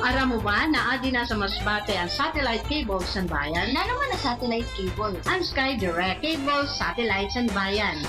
Aram mo ba na adi na sa Masbate ang satellite cable sa bayan? Na naman na satellite cable. Ang Sky Direct Cable Satellite sa bayan.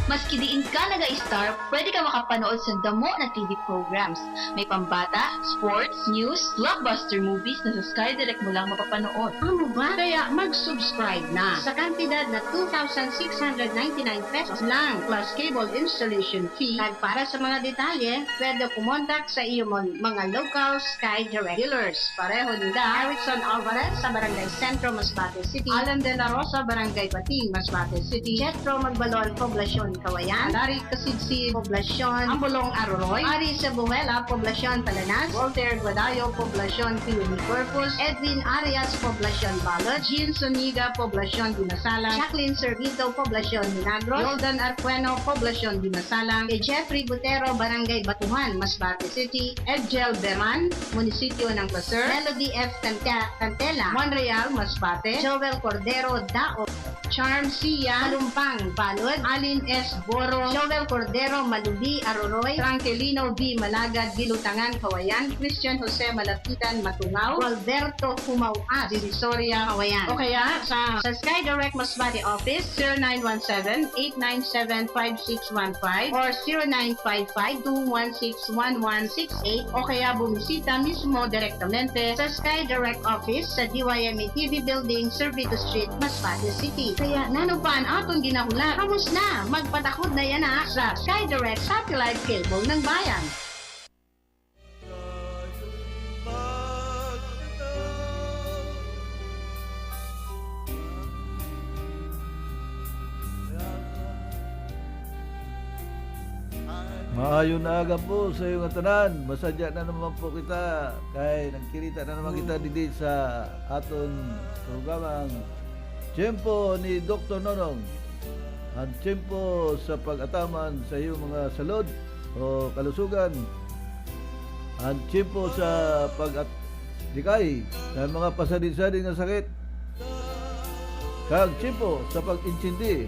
Maski diin ka naga-star, pwede ka makapanood sa damo na TV programs. May pambata, sports, news, blockbuster movies na sa Sky Direct mo lang mapapanood. Ano ba? Kaya mag-subscribe na sa kantidad na 2,699 pesos lang plus cable installation fee. At para sa mga detalye, pwede kumontak sa iyong mga local Sky Direct dealers. Pareho nila Erickson Alvarez sa Barangay Centro, Masbate City, Alan de la Rosa, Barangay Bating, Masbate City, Jetro Magbalon, Poblasyon Kawayan, Alari Kasigsi, Poblasyon Ambulong Aroroy, Ari Cebuela, Poblasyon Palanas, Walter Guadayo, Poblasyon Piyuni Corpus, Edwin Arias, Poblasyon Balot, Jean Soniga, Poblasyon Dinasalang, Jacqueline Servito, Poblasyon Milagros, Jordan Arqueno, Poblasyon Dinasalang, e Jeffrey Butero, Barangay Batuhan, Masbate City, Edgel Beman, Munisipyo ng Pasur, Melody F. Cantela, Monreal, Masbate, Joel Cordero, Dao, Charm Sia, Malumpang, Balod, Alin S. Boro, Joel Cordero, Malubi, Aroroy, Tranquilino B. Malagad, Gilutangan, Kawayan, Christian Jose Malapitan, Matungaw, Alberto Humauas, Divisoria, Kawayan. O kaya sa Sky Direct Masbate Office, 0917-897-5615 or 0955-216-1168 o kaya bumisita mismo direktamente sa Sky Direct Office sa DYME TV Building, Servito Street, Masbate City. Kaya nano pa ang aton ginahulat? Kamus na, magpatakod na yan sa Sky Direct Satellite Cable ng Bayan. Maayong na aga po sa iyong tanan. Masadya na naman po kita kay nagkirita na naman kita dito sa aton programang Tiempo ni Dr Nonong. Ang tiempo sa pag-ataman sa iyong mga salud o kalusugan. Ang tiempo sa pag-dikay ng mga pasadin-sadin ng sakit. Kag tiempo sa pag-intindi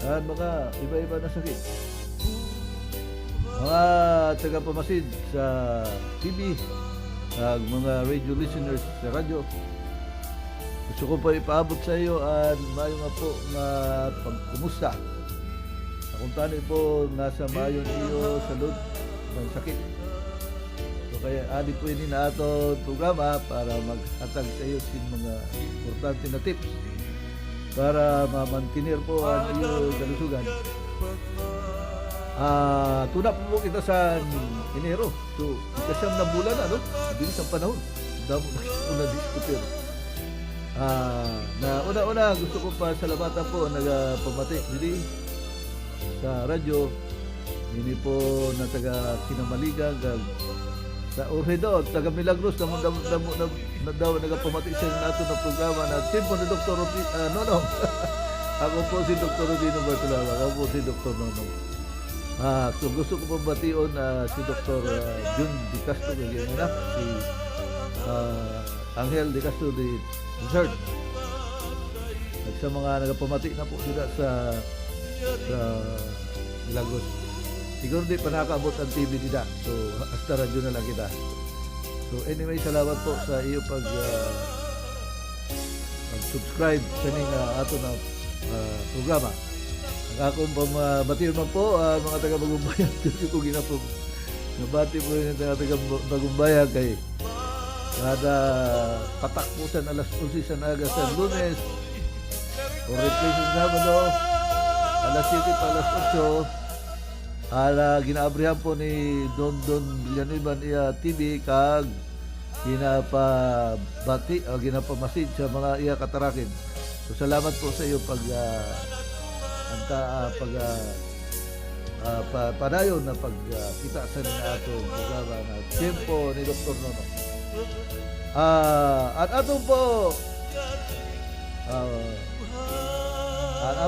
ng mga iba-iba na sakit. Mga tagapamasid sa TV, at mga radio listeners sa radyo, gusto ko pa ipaabot sa iyo at mayo nga po na pagkumusta. Kung tani po nasa mayo niyo salud ng sakit. So kaya adi po ini na ato programa para maghatag sa iyo sin mga importante na tips para ma-maintain po ang iyo kalusugan. Tuna po kita sa Enero. So, ikasiyam na bulan, bilis ang panahon. Damo na diskutir. Na una-una, gusto ko pa salamatan po nagpamatik dili sa radyo. Hindi po na taga Kinamaligan, sa Orhedo, taga Milagros, naman daw nagpamatik sa nato na programa na Tiempo ni Dr. Nonong. Ako po si Dr. Rodino Bartolama. Ako po si Dr. Nonong. So gusto ko pabation si Dr. Jun Di Castro si Angel Di Castro the Third. At sa mga nagpamati na po sila sa Lagos. Siguro di pa nakaabot ang TV nila. So hasta radyo na lang kita. So anyway, salamat po sa iyo pag-subscribe sa ning ato na programa. Akong pamabatiyon man po mga taga-Bagumbayan. Kasi ko ginapong nabati po yung taga-Bagumbayan kay kada patakpusan alas 11 sa naga sa Lunes o replace ng Sabado alas 7 pa alas 8 ginaabrihan po ni Don Villanueva iya TV kag ginapabati o ginapamasid sa mga iya katarakin. So salamat po sa iyo padayon na pagkita sa atong programa na Tiempo ni Dr. Nonong. At atong po ang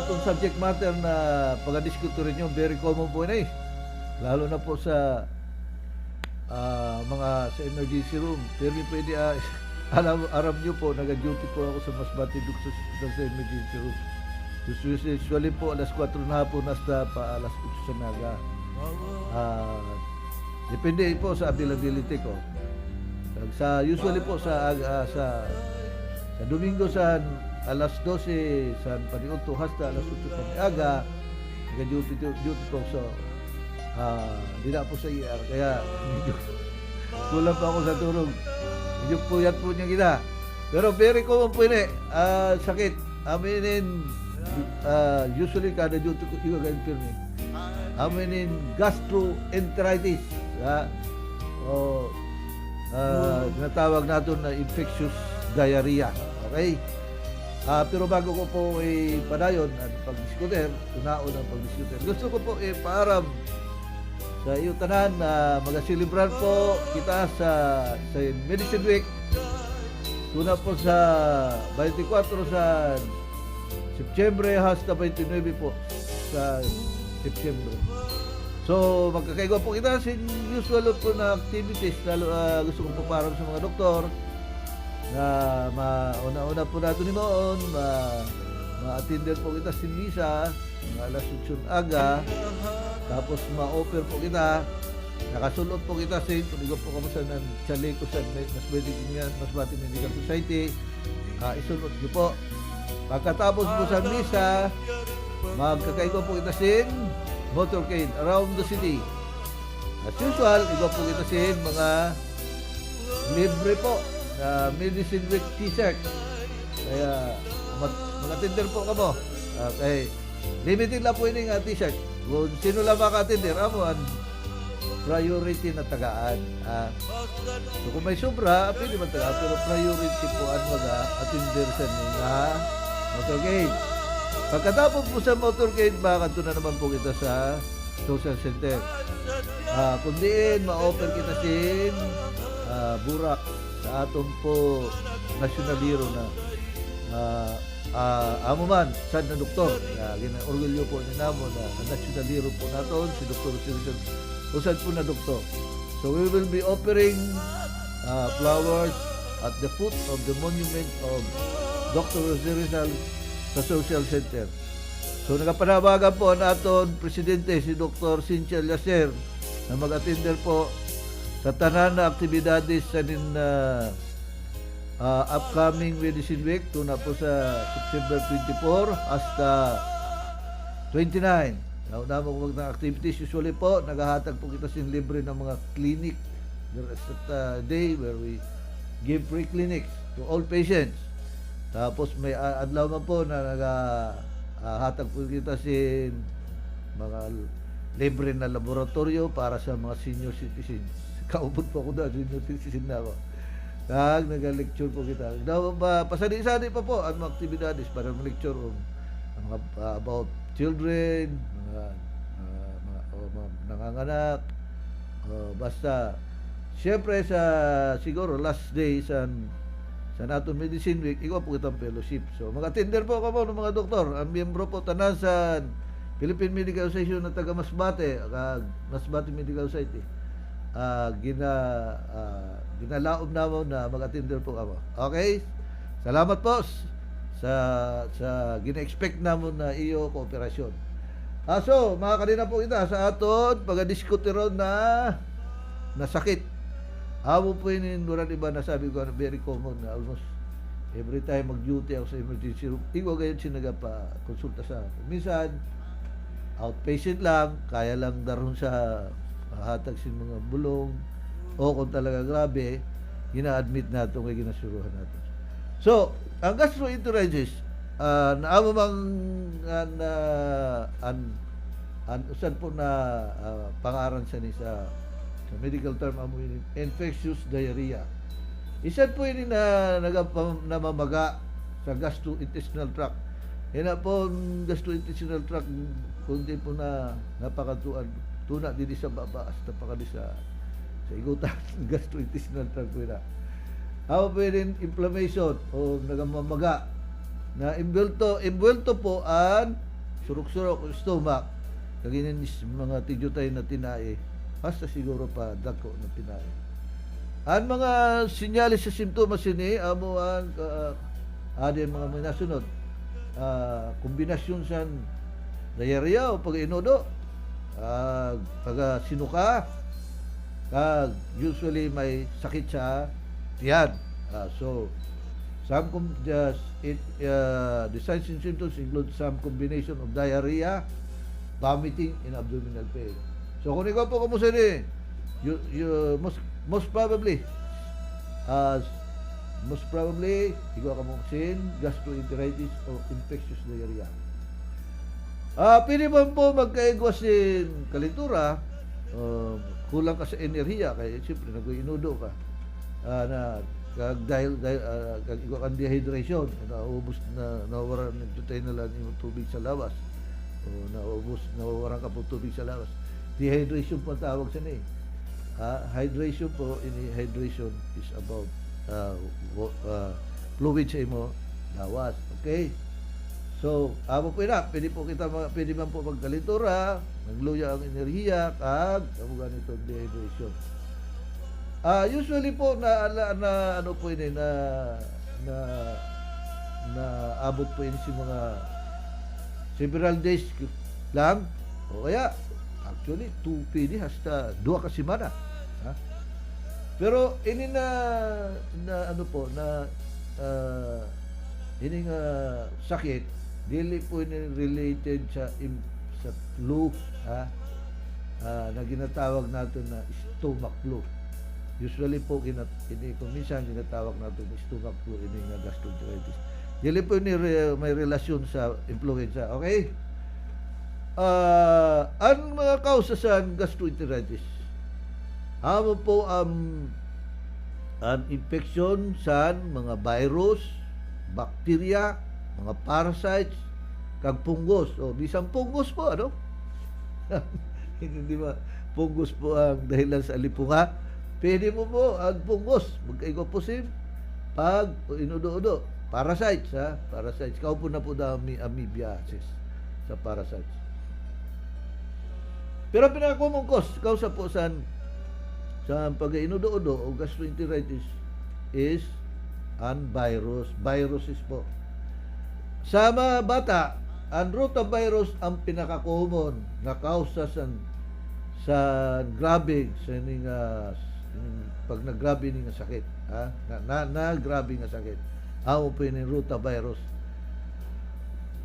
atong subject matter na pag-diskuto rin yung very common po na lalo na po sa mga sa emergency room. Pero pwede aram nyo po, nag-duty po ako sa Masbate Duxos sa emergency room. Usually po alas 4 na hapon hasta pa alas 8 sa naga. Depende po sa availability ko. Sa usually po sa Domingo sa alas 12 sa paniudto hasta alas 8 sa aga duty po, so di na po sa ER kaya medyo kulang pa ako sa tulog, medyo puyat po niya kita, pero very common po yun sakit aminin usually kada duty ko iwagan firme aminin gastroenteritis o tinatawag natin na infectious diarrhea. Okay? Pero bago ko po padayon ang pag-diskuter, tunaon ang pag-diskuter, gusto ko po paaram sa iyo tanan na magasilibran po kita sa Medicine Week. Tuna po sa 24 sa September hasta 29 po sa September. So, magkakaigo po kita sa usual po na activities. Lalo gusto kong paparang sa mga doktor na mauna-una po natin ni Moon, ma-attender po kita sa misa, mga alas 8 aga, tapos ma-offer po kita, nakasulot po kita sa tuligo po kamo sa Chaleco sa Masbate Medical Society, isulot niyo po. Pagkatapos po sa misa, magkakaigo po kita sa motorcade around the city. As usual, iba po kita sin mga libre po na Medicine Week t-shirt. Kaya mag-attender po kamo. Okay. Limited lang po yun yung t-shirt. Kung sino lang maka-attender, amo ang priority na tagaan. So kung may sobra, pwede man tagaan. Pero priority po ang mag-attender sa mga motorcade. Pagkatapos po sa motorcade, bakanto na naman po kita sa social center. Kung diin, ma-offer kita sin burak sa aton po nasyonaliro na amo man, sad na doktor. Gina-orgulyo po ni namo na nasyonaliro po naton, si Dr. Sirisan, usad po na doktor. So we will be offering flowers at the foot of the monument of Dr. Sirisan sa social center. So nagapanawagan po ang aton presidente si Dr. Cynthia Lacer na mag-attender po sa tanan na aktibidades sa upcoming Medicine Week tuna po sa September 24 hasta 29. Nauna mo kung mga activities usually po naghahatag po kita sin libre ng mga clinic. There is a day where we give free clinics to all patients. Tapos may adlaw man po na naghahatag po kita sin mga libre na laboratorio para sa mga senior citizens. Kaubot po ako na, senior citizen na ako. Nag-lecture po kita. Pasadi-sadi pa po ang mga aktibidades para mag-lecture about children, mga nanganganak, basta. Siyempre siguro last day sa nato Medicine Week, ikaw po kitang fellowship. So, mag-attender po kamo ng mga doktor. Ang miyembro po tanan sa Philippine Medical Association na taga Masbate, Masbate Medical Society. Ginalaom naman na mag-attender po kamo. Okay? Salamat po sa gina-expect naman na iyo kooperasyon. So, mga kanina po kita sa aton pag-diskutero na sakit. Amo po yun yung iba na sabi ko na very common na almost every time mag-duty ako sa emergency room, ikaw gayon sinagapa-konsulta sa minsan, outpatient lang, kaya lang daron sa hatag sin mga bulong o kung talaga grabe, gina-admit natin kaya ginasuruhan natin. So, ang gastroenteritis, naamo mang usan po na pangaran sa ni sa medical term amo yun, infectious diarrhea. Isa po yun na namamaga sa gastrointestinal tract. Yan po gastrointestinal tract, kundi po na napakatuan, tuna din sa baba, hasta pakali sa igutan, gastrointestinal tract po yun. Ako po yun inflammation o nagamamaga na imbulto po ang surok-surok stomach, kaginin mga tigyotay na tinae, hasta siguro pa dako na pinay. Ang mga sinyalis sa simptomas ini amo ang mga minasunod. Kombinasyon sa diarrhea o pag-inodo, pag sinuka, usually may sakit sa Yan. So, the signs and symptoms include some combination of diarrhea, vomiting, and abdominal pain. So, kung ikaw po kumusta ni, you most probably, ikaw ka mong gastroenteritis o infectious diarrhea. Pwede man po magkaigwasin kalentura, kulang ka sa enerhiya, kaya siyempre nag-inudo ka, dahil kag ikaw kang dehydration, nawawaran ng lang yung tubig sa lawas, o nawawaran ka po tubig sa lawas. Dehydration po ang tawag sa niya. Hydration po, hydration is about fluid sa imo lawas. Okay? So, amo po na, pwede man po magkalentura, nagluya ang enerhiya, kag amo ganito dehydration. Usually po ano po ini na abot po ini si mga several days lang, o kaya actually 2 pwede hasta 2 ka semana. Pero ini na ano po na ini nga sakit dili po ini related sa flu, na ginatawag natin na stomach flu. Usually po kung minsan ginatawag natin stomach flu, ini nga gastroenteritis. Dili po ini may relasyon sa influenza. Okay? Ang mga kausa sa gastroenteritis, amo po ang infection sa mga virus, bacteria, mga parasites, kag fungus. O, bisang fungus po, ano? Hindi ba? Fungus po ang dahilan sa alipunga. Pwede mo po ang fungus. Magkaigo po pag inudo-udo. Parasites, ha? Parasites. Kaupo na po dami amoebiasis sa parasites. Pero pinaka-common cause, kausa po sa pag-inudo-udo o gastroenteritis is ang viruses po. Sa mga bata, ang rotavirus ang pinaka-common na kausa sa grabe pag naggrabe nga sakit, grabe nga sakit. Amo po yung rotavirus.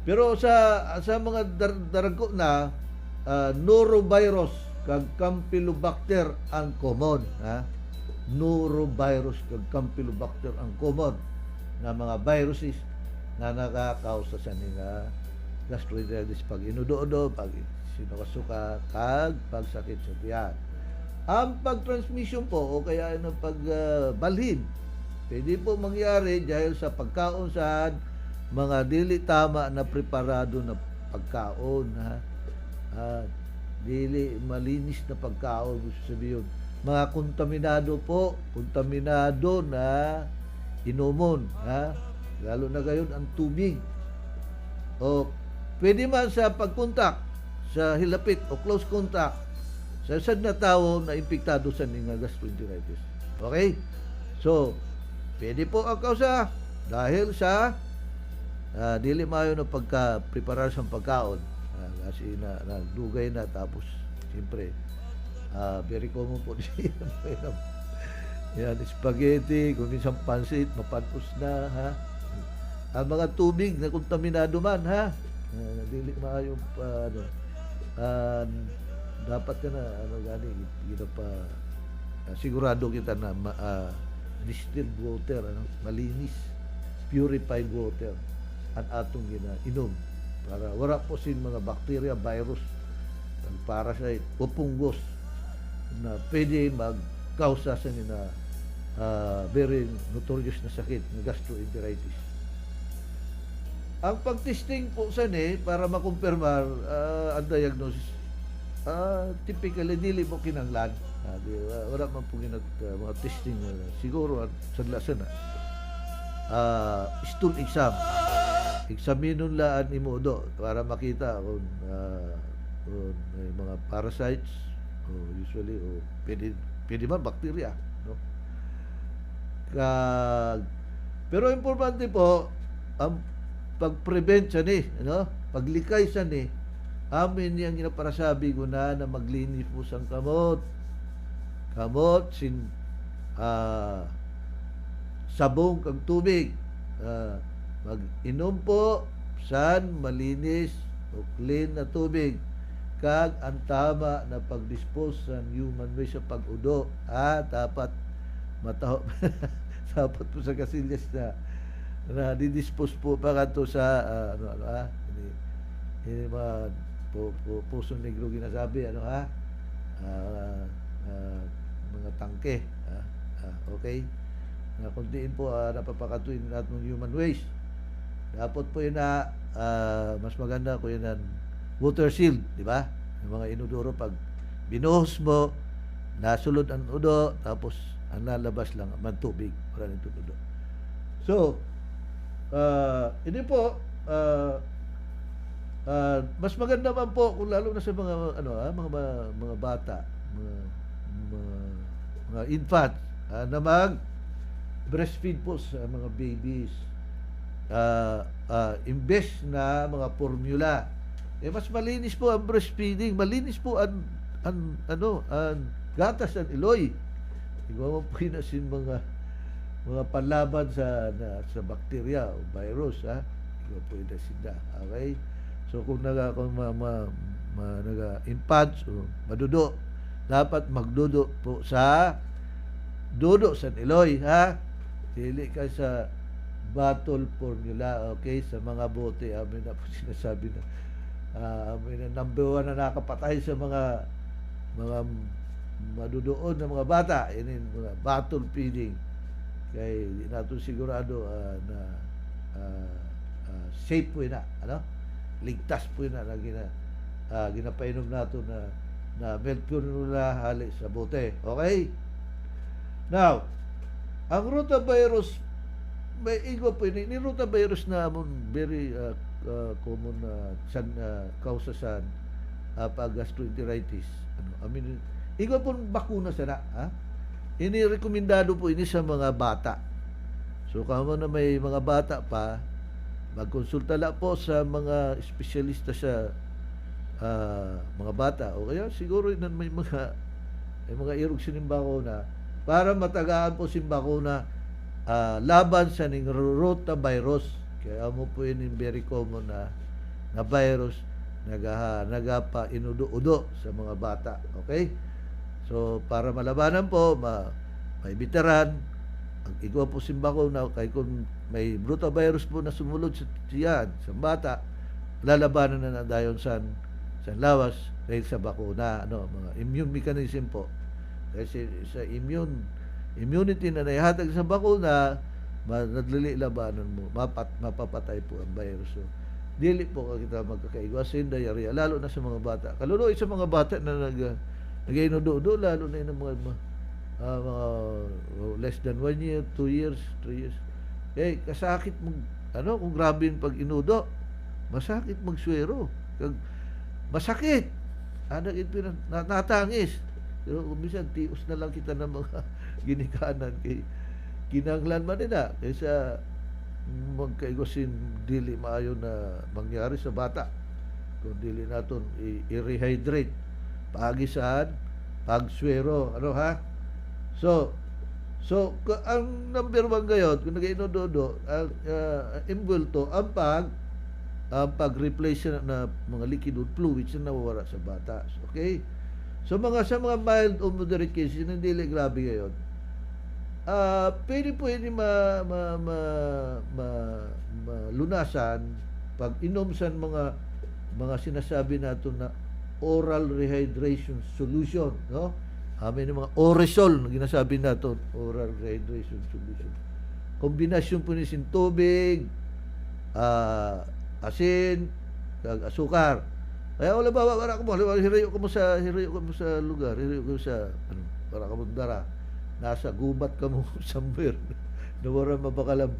Pero sa mga darago na norovirus kag Campylobacter ang common, norovirus kag Campylobacter ang common na mga viruses na nakakausa sa nga gastroenteritis pag inudo-udo, pag sinukasuka, kag pagsakit sa tiyan. Ang pag-transmission po o kaya ng pagbalhin, pwede po mangyari dahil sa pagkaon sa mga dili tama na preparado na pagkaon, dili malinis na pagkaon, gusto sabihin mga kontaminado na inomon, lalo na gayon ang tubig, o pwede man sa pagkontak sa hilapit o close contact sa sad na tao na impektado sa nga gastroenteritis. Okay? So, pwede po ang kausa dahil sa dili maayo na pagka-preparar sa pagkaon, kasi nagdugay na, tapos siyempre very common po yan, spaghetti, kung minsan pansit, mapantos na, ang mga tubig na kontaminado man, dili maayo dapat ka na gina pa sigurado kita na distilled water, malinis, purified water ang atong inom para wala po sin mga bacteria, virus, parasite o fungus na pwede magkausa sa nina very notorious na sakit ng gastroenteritis. Ang pag-testing po sa para makumpirmar ang diagnosis, typically dili mo kinanglan, wala man po mga testing, siguro sa lasan stool exam, examinon laan imo do para makita kung may mga parasites o usually o pwede man bacteria, no? Pero importante po ang pag-prevent sa paglikay sa amin yang ginaparasabi ko na maglinis po sang kamot sin sabong kag tubig. Mag-inom po san malinis o clean na tubig kag ang tama na pag-dispose sa human waste sa pag-udo. Dapat mataho dapat po sa kasilyas na didispose po pa kanto sa hindi mga pusong negro ginasabi mga tangke. Okay, na kundiin po napapakatuin natin ng human waste. Dapat po yun mas maganda ko yun water shield, di ba? Yung mga inodoro pag binuhos mo, nasulod ang udo, tapos ang lalabas lang man tubig, wala nang udo. So, hindi po mas maganda man po kung lalo na sa mga mga bata, mga infant na breastfeed po sa mga babies. Imbes na mga formula, mas malinis po ang breastfeeding, malinis po ang gatas ng iloy. Ikaw po inasin mga panlaban sa bakterya o virus, ikaw po inasin na. Okay, so kung infants o madudo, dapat magdudo po sa dudo sa iloy, dili ka sa bottle formula. Okay, sa mga bote amin na po sinasabi na amin na number 1 na nakapatay sa mga madudoon na mga bata, yun yung mga bottle feeding. Kaya di natin sigurado na safe po yun ligtas po yun na ginapainom natin na milk formula hali sa bote. Okay, now ang rotavirus, may igwa po yun. Ni rotavirus na very common causa sa gastroenteritis. Igwa po bakuna sana. Ini rekomendado po ini sa mga bata. So kamo na may mga bata pa, magkonsulta la po sa mga espesyalista sa mga bata. O kaya siguro may mga irog sining bakuna para matagaan po sin bakuna laban sa ning rotavirus. Kaya mo po yun yung very common na virus nagapa inudo-udo sa mga bata. Okay, so para malabanan po may veteran ang igwa po sin bakuna, kay kung may rotavirus po na sumulod sa tiyan sa bata, lalabanan na dayon sa lawas dahil sa bakuna, mga immune mechanism po. Kasi sa immunity na naihatag sa bakuna, nadali labanan mo, mapapatay po ang virus. So, dili po kita magkakaigwasin diarrhea, lalo na sa mga bata. Kaluloy sa mga bata na nag-inudo-udo, lalo na yung mga less than 1 year, 2 years, 3 years. Kasakit kung grabe yung pag-inudo, masakit magswero. Masakit. Natangis. Pero minsan tios na lang kita ng mga ginikanan kay kinanglan man nila kaysa magkaigosin dili maayo na mangyari sa bata kung dili naton i-rehydrate pagisan pagswero so ang number 1 gayon kung nag-inudo imbulto ang pag-replace na mga liquid fluids na nawawala sa bata. Okay, so sa mga mild o moderate cases na dili grabe ngayon, pwede malunasan pag inom sa mga sinasabi nato na oral rehydration solution, Amin yung mga oresol na ginasabi nato, oral rehydration solution. Kombinasyon po ni tubig, asin, kag asukar. Kaya wala ba para ko mo hirayo ko mo sa lugar, hirayo ko sa para ka mo dara. Nasa gubat ka mo somewhere. Nawara mabakalam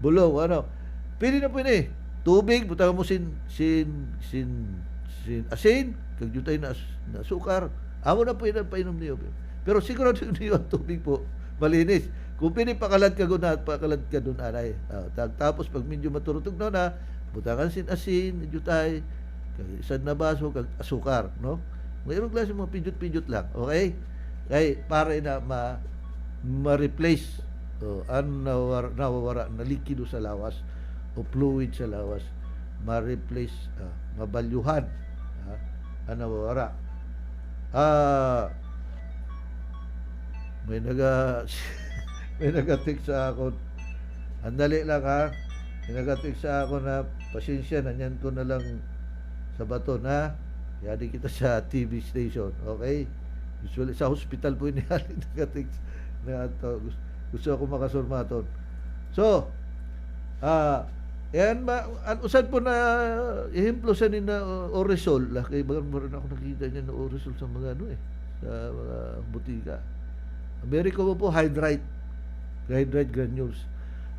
bulong Pili na po ini. Tubig, butang mo sin asin, kag jutay na asukar. Amo na po yun ang painom niyo. Pero sigurado niyo ang tubig po malinis. Kung pinipakalad ka doon anay. Tapos pag medyo maturutog na, butangan sin asin, jutay, isang na baso, kag asukar, Mayroong klase mga pijut-pijut lang, okay? Kaya para na ma-replace ang nawawara na likido sa lawas o fluid sa lawas, ma-replace, mabalyuhan, ang nawawara. May may nag-text sa ako. Andali lang ha. May nag-text sa ako na pasensya, nanyan ko na lang sa baton ha. Yadi kita sa TV station. Okay? Usually sa hospital po ini nag-text na gusto ako makasurmaton. So, yan ba, usad po na ehemplo sa nina Oresol. Kaya bagang meron ako nakita niya na Oresol sa mga sa mga butika. Ameriko mo po, hydrate granules.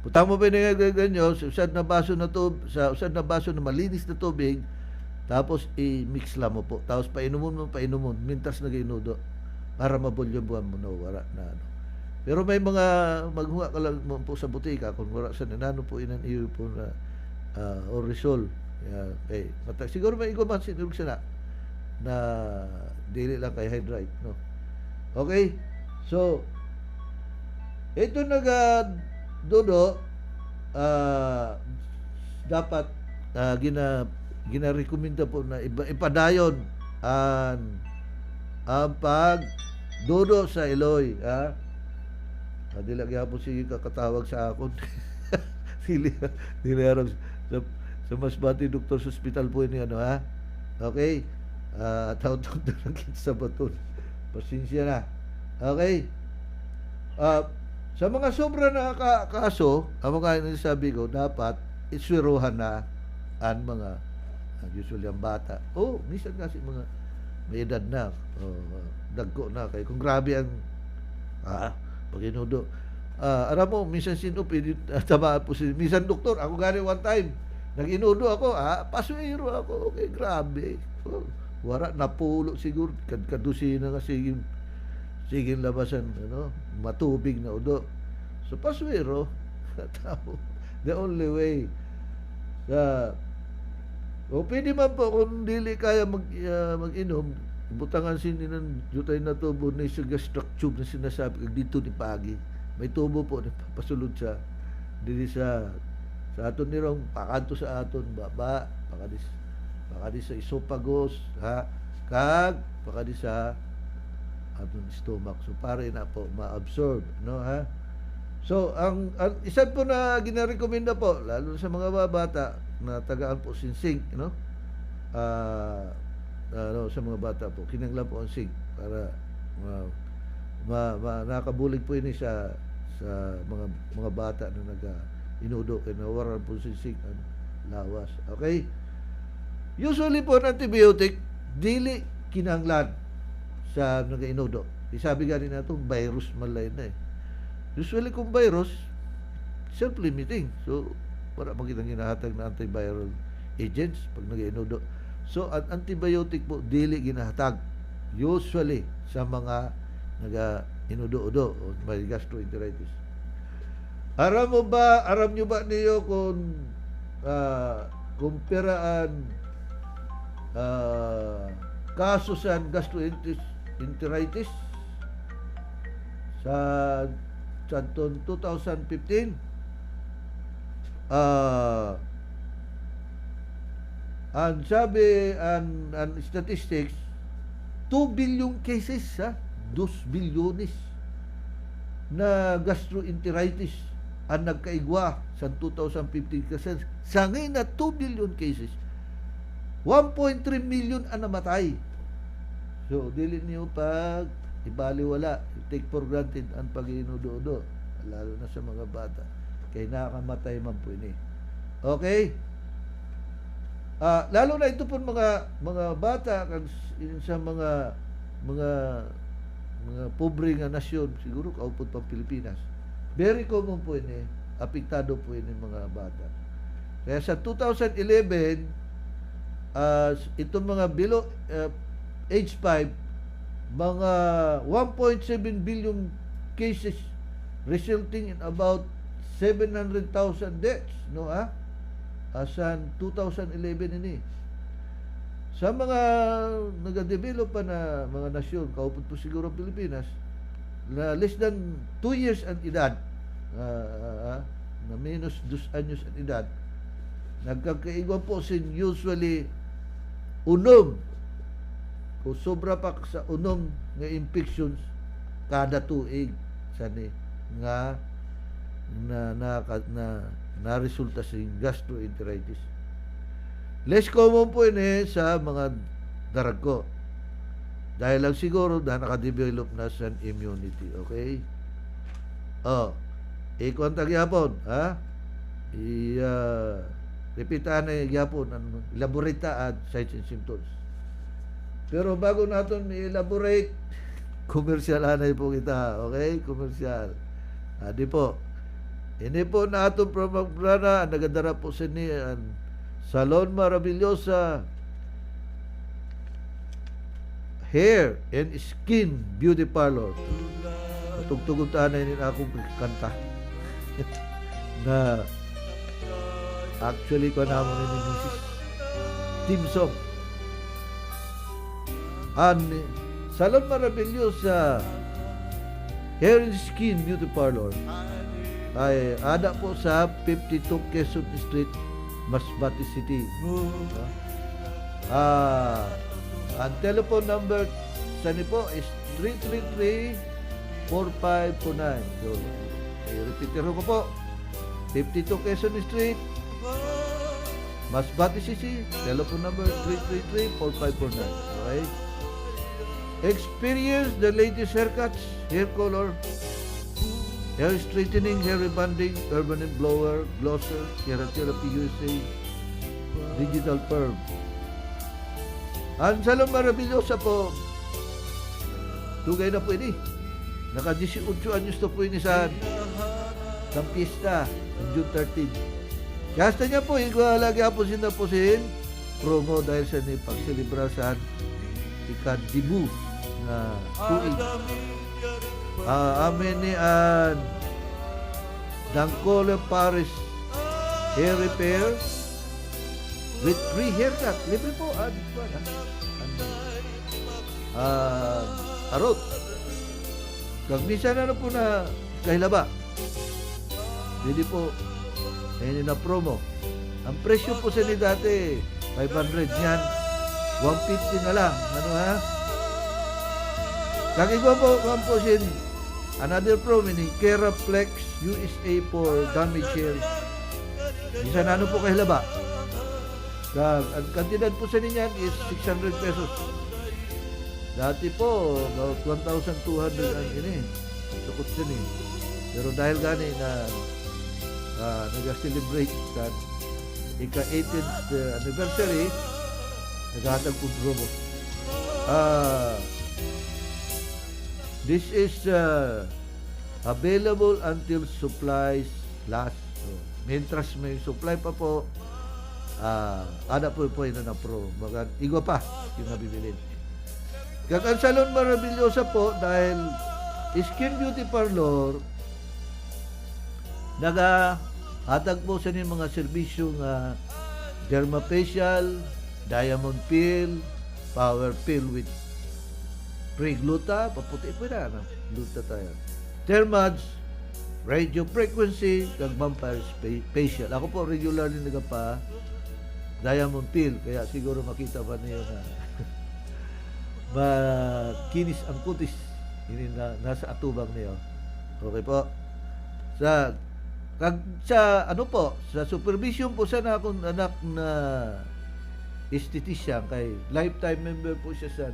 Putang mo pa yung granules, usad na baso na malinis na tubig, tapos i-mix lang mo po. Tapos painumun, mintas na ginudo para mabulyong-buwan mo na wala na Pero may mga maghuha ka lang mo po sa butika kung wala sa nanano po inan iyo po na Oresol. Okay. Siguro may iguman sinurog sana na dili lang kay hydrate, no? Okay? So, ito dodo dapat gina-recommenda po na ipadayon ang pag dodo sa iloy, Di lagi po sige kakatawag sa akon. Dili aram sa Masbate Doktor sa Hospital po ini Okay? Taon-taon na lang kita sa baton. Pasensya na. Okay? Sa mga sobra na kaso, ang mga sabi ko, dapat iswiruhan na ang mga usually ang bata. Minsan kasi mga may edad na, dagko na kay kung grabe ang pag-inudo. Alam mo, minsan tamaan po minsan doktor, ako gani one time, nag-inudo ako, pasuiro ako, okay, grabe. Wara, napulo siguro, kadusina nga siging labasan, matubig na udo. So, pasuiro, the only way. Pwede man po kung dili kaya mag-inom, butangan sininan jutay na tubo na sa gastric tube na sinasabi dito ni Pagi. May tubo po na pasulod sa dili sa aton nirong pakanto sa aton baba, pakadis sa esophagus, kag pakadis sa aton stomach. So pare na po ma-absorb, So ang isa po na ginarekomenda po lalo sa mga bata na tagaan po sinsing, sa mga bata po, kinanglan po ang sing para nakabulig po ini sa mga bata na inudo kaya nawaran po sing ang lawas. Okay? Usually po ang antibiotic dili kinanglan sa nagainudo. Isabi gani nato virus malay na Usually kung virus self-limiting. So wala pang kitang ginahatag na antiviral agents pag nagainudo. So, ang antibiotic po, dili ginahatag. Usually, sa mga naga-inudo-udo o may gastroenteritis. Aram nyo ba niyo kung kumpiraan kaso sa gastroenteritis sa taon 2015? Ang sabi ang statistics 2 billion cases 2 bilyones na gastroenteritis ang nagkaigwa sa 2015 kasi sa ngayon na 2 billion cases 1.3 million ang namatay. So dili niyo pag ibaliwala, take for granted ang pag-inudo-udo lalo na sa mga bata kay nakamatay man po ini. Okay? Lalo na ito po mga bata sa mga pobre nga nasyon, siguro kaupod pang Pilipinas. Very common po ini, apektado po ini mga bata. Kaya sa 2011, itong mga below age 5, mga 1.7 billion cases resulting in about 700,000 deaths, asan 2011 ini. Sa mga nagadevelop pa na mga nasyon, kaupod po siguro Pilipinas, na less than 2 years ang edad, na minus 2 anyos at edad, nagkakaigwa po sin usually unom o sobra pa sa unom nga infections kada tuig sani nga na resulta sa gastroenteritis. Less common po ini sa mga daragko. Dahil lang siguro na nakadevelop na sa immunity. Okay? Ikontak yapon, ha? Repeataan na yapon, elaborata at signs and symptoms. Pero bago natin i-elaborate, commercial anay po kita. Okay? Commercial. Di po. Ini po na atong programa, nagadara po sa niyan, Salon Maravillosa Hair and Skin Beauty Parlor. Tugtugon taanay din akong kanta. Na actually ko naman ni Mrs. Team song. Salon Maravillosa Hair and Skin Beauty Parlor ay ada po sa 52 Quezon Street, Masbate City. Ang telephone number sa nipo is 333-4529. So, i-repeatero ko po. 52 Quezon Street, Masbate City. Telephone number 333-4549. Okay? Experience the latest haircuts, hair color, hair straightening, hair rebonding, permanent blower, glosser, Keratherapy USA, digital perm. Ang Salon Maravillosa po, tugay na po ini. Naka-18 anyos to po ini sa pista, June 13. Kasta niya po, lagi po sinapusin promo dahil sa ni pagselebra sa ikadibu na tuig. Amin ni Dancole Paris Hair Repair with free haircut. Libre po. Arot. Kag minsan po na kahilaba. Hindi po. Ayun na promo. Ang presyo po sa ni dati, 500 yan. 150 na lang. Ano ha? Kag igwa po, kampusin. Another promo ni Keraflex USA for damage hair. Minsan po kahilaba. Ang kantidad po sa ninyan is 600 pesos. Dati po, 1,200 ang ini. Sukot sin eh. Pero dahil gani na nag-celebrate sa ika-18th anniversary, naghatag po promo. This is available until supplies last. So, mientras may supply pa po, ada po yun na pro. Baga, igwa pa yung nabibilin. Kag ang Salon Maravillosa po, dahil Skin Beauty Parlor, nagahatag po sa niyong mga serbisyong dermafacial, diamond peel, power peel with pre-gluta, paputi po na, gluta tayo. Thermage, radio frequency, kag vampire facial. Ako po regularly nagapa diamond peel, kaya siguro makita pa niyo na makinis ang kutis. Ini nasa atubang niyo. Okay po. Sa ano po, sa supervision po sa akong anak na esthetician, kay lifetime member po siya sa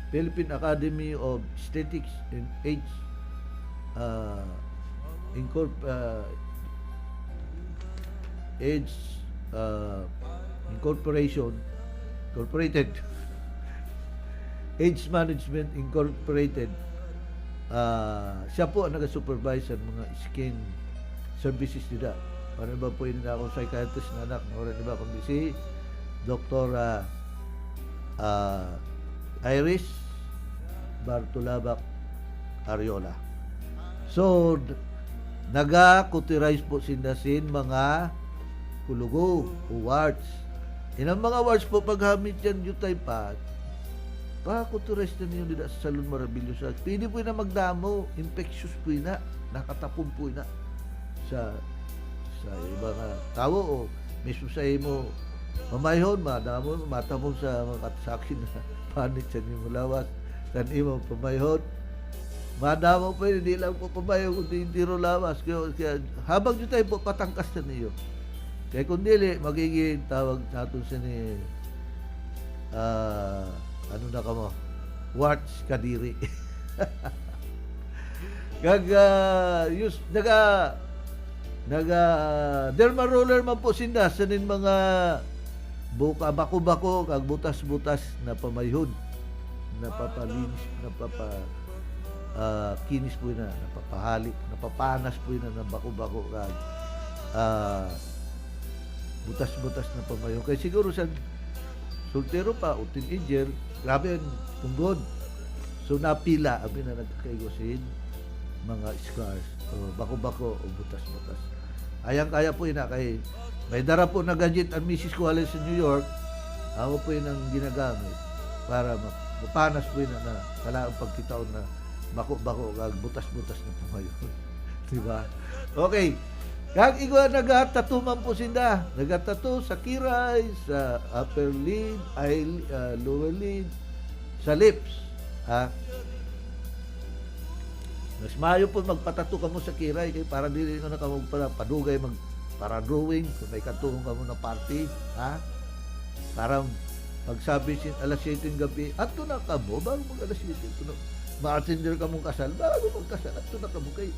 Philippine Academy of Aesthetics and Age Incorporated Age Management Incorporated. Siya po ang nag-supervise ng mga skin services nila. Para ba po yun na akong psychiatrist na anak, na oras ba kundi si Dr. Iris Bartolabak Ariola. So, naga-cauterize po sinasin mga kulugo o warts. Inang mga warts po, paghamit yan yung type pa-cauterize na niyo nila sa Salon Maravillosa. Pwede po na magdamo, infectious po na, nakatapon po na. sa iba nga tao o mismo sa imo mamayhon madamo matamo sa mga sakin na panit sa imo lawas kan imo pamayhon madamo pa hindi lang po pamayhon kundi hindi ro lawas kaya habang yun tayo po patangkas na niyo kaya kung dili magiging tawag natin sa ni ano na ka mo warts kadiri yus naga derma roller man po sinda sanin mga buka bako-bako kag butas-butas na pamayhon napapalinis kinis po na napapahalik napapanas po na ng bako-bako kag butas-butas na pamayhon kay siguro sa soltero pa o teenager grabe tunggod so napila abi na nagkakaigosin mga scars o bako-bako o butas-butas ayang kaya po ina kay may dara po na gadget ang misis ko halin sa New York ako po yun ang ginagamit para mapanas po yun na kalaang pagkitaon na bako-bako kag butas-butas na pumayon diba okay kag igwa nagatato man po sinda nagatato sa kiray sa upper lid lower lid sa lips ha mas mayo po magpatato ka mo sa kiray kay para dili na kamo padugay para drawing kung may katuong ka mo na party ha para magsabi alas 7 gabi ato na ka mo bago mag alas 7 tuno ma-attender ka mong kasal bago magkasal ato na ka mo kay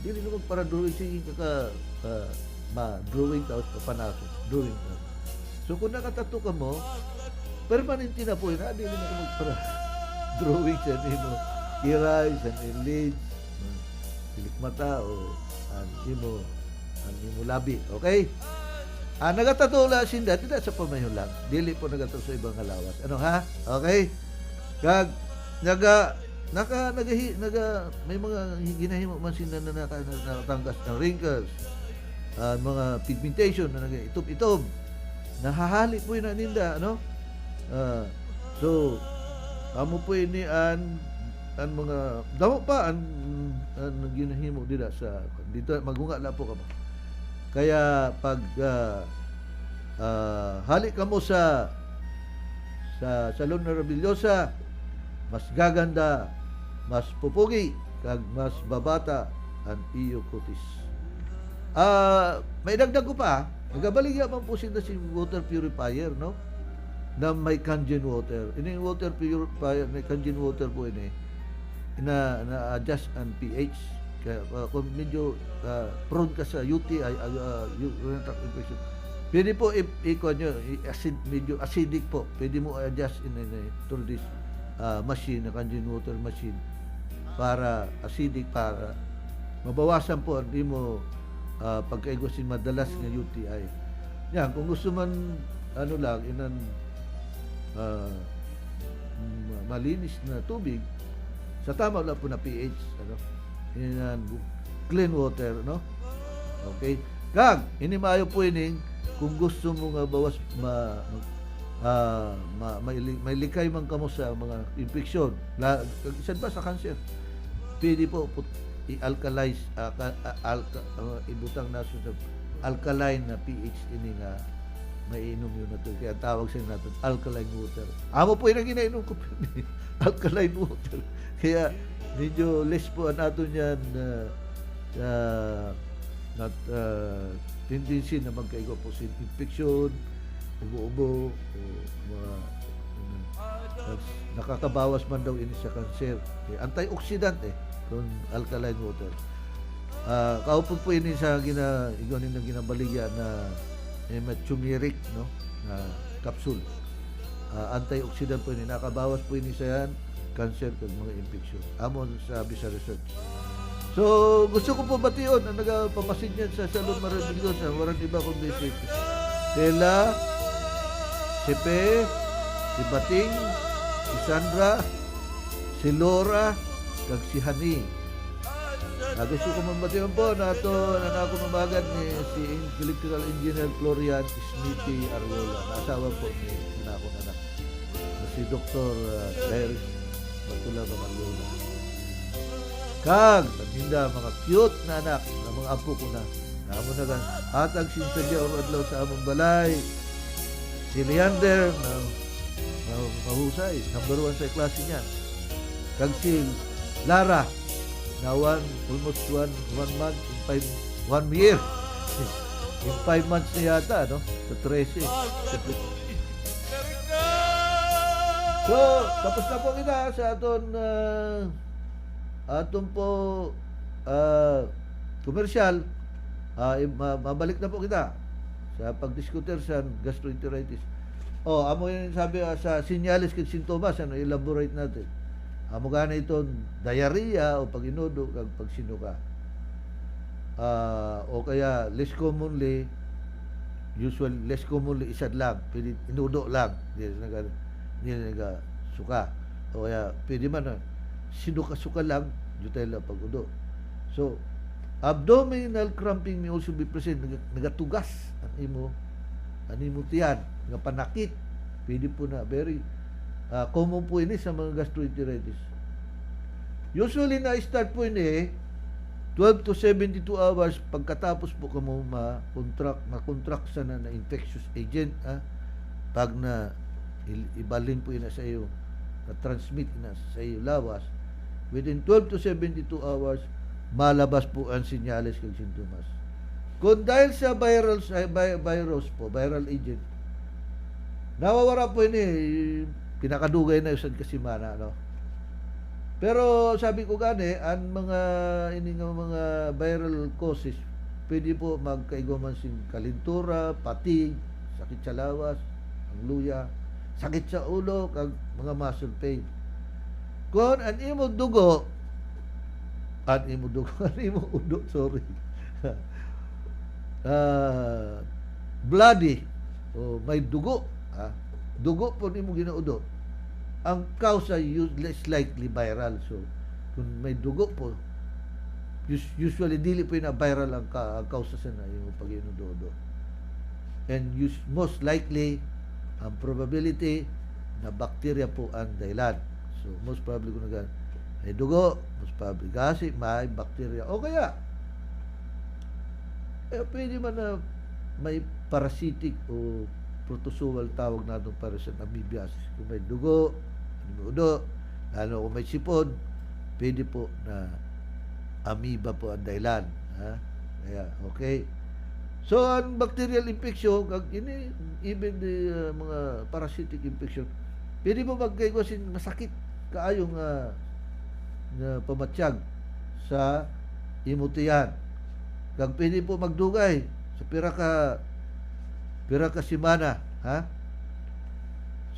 dili na para drawing sige ka ma-drawing tapos papanaso drawing ka so kung nakatato ka mo permanente na po yun dili na ka para drawing sa nimo kiray sa lids silik mata o ang imo labi okay nagatato la sinda tidak sa pamayon lang dili po nagatato sa ibang halawas ano ha okay kag may mga ginahimo man sinda na nakatanggas ng wrinkles mga pigmentation na nag-itom-itom nahahali po yun ninda ano so amo po ini an mga damo pa ang ginahimo dira sa dito maghunga la po ka ba kaya pag halik ka mo sa salon na Rabillosa mas gaganda mas pupugi kag mas babata ang iyo kutis may dagdag ko pa nagabaligya man po sila si water purifier no na may Kangen water ini water purifier may Kangen water po ini na-adjust ang pH kaya kung medyo prone ka sa UTI urinary tract infection pwede po medyo acidic po pwede mo adjust through this machine na Kangen water machine para acidic para mabawasan po hindi mo pagkaigosin madalas ng UTI yan kung gusto man ano lang malinis na tubig sa tama lang po na pH clean water no okay kag ini maayo po ining kung gusto mo nga bawas may likay man kamo sa mga infeksyon isan ba sa cancer pwede po i-alkalize ibutang naso sa alkaline na pH ini nga maiinom yun na ito kaya tawag sa natin alkaline water amo po yung ginainom ko alkaline water kaya medyo less po natin yan tendency na magkaigo po sa infection ubo-ubo o mga nakakabawas man daw ini sa cancer antioxidant kung alkaline water kaupon po ini sa iganin ng ginabaligya na turmeric no na capsule antioxidant po ini nakabawas po ini sa yan cancer kag mga infection amo sabi sa research so gusto ko po bation na nagapamasid yan sa salon maravillosa walang iba kundi si Tela si Pe si Bating si Sandra si Laura kag si Hani gusto ko mabation po na ito na ako mamagan ni si electrical engineer Florian Smithy Ariola na asawa po ni akong anak na si Dr. Dairis Matula Bamaluna Kag paninda mga cute na anak na mga apo ko na. Amo na gan atag sinsadya or adlaw sa among balay. Si Leander na mahusay, number 1 sa klase niyan. Kag si Lara na almost one month in 1 year. In 5 months na yata, no? Sa 13. So, tapos na po kita sa aton po komersyal. Mabalik na po kita sa pagdiskuter sa gastroenteritis. Amo yun sabi sa sinyalis kag sintomas, elaborate natin. Amo gana itong diarrhea o pag-inudo kag pagsinuka. O kaya less commonly isad lang, pwede inudo lang, hindi naga suka. O kaya pwede man sinuka-suka lang, jutay lang pag-udo. So, abdominal cramping may also be present, nagatugas ang imo tiyan, nga panakit, pwede po na, very common po ini sa mga gastroenteritis. Usually na-start po ini 12 to 72 hours pagkatapos po kamo ma-contract sa na infectious agent, pag na ibalin po ina sa iyo, na-transmit ina sa iyo lawas, within 12 to 72 hours malabas po ang senyales kag sintomas. Kung dahil sa virus po, viral agent, nawawara po ini, pinakadugay na usad kasimana, no? Pero sabi ko gani, ang mga viral causes, pwede po magkaigoman sin kalintura, patig, sakit sa lawas, ang luya, sakit sa ulo, kag mga muscle pain. Kung ang imo dugo, ang imo udo, sorry. Bloody, o may dugo, dugo po nimo ginaudo. Ang causa less likely viral. So, kung may dugo po, usually dili po na viral ang causa sa na yung pag-inudo. And most likely, ang probability na bacteria po ang dahilan. So, most probably kung may dugo, most probably kasi may bacteria. O kaya, pwede man na may parasitic o protozoal tawag natin para sa amoebiasis. Kung may dugo, udo, lalo kung may sipon, pwede po na amoeba po ang dahilan. Kaya, okay. So, ang bacterial infection, even the mga parasitic infection, pwede po magkaigosin masakit kaayong na pamatsyag sa imutian. Kag pwede po magdugay sa pira ka simana,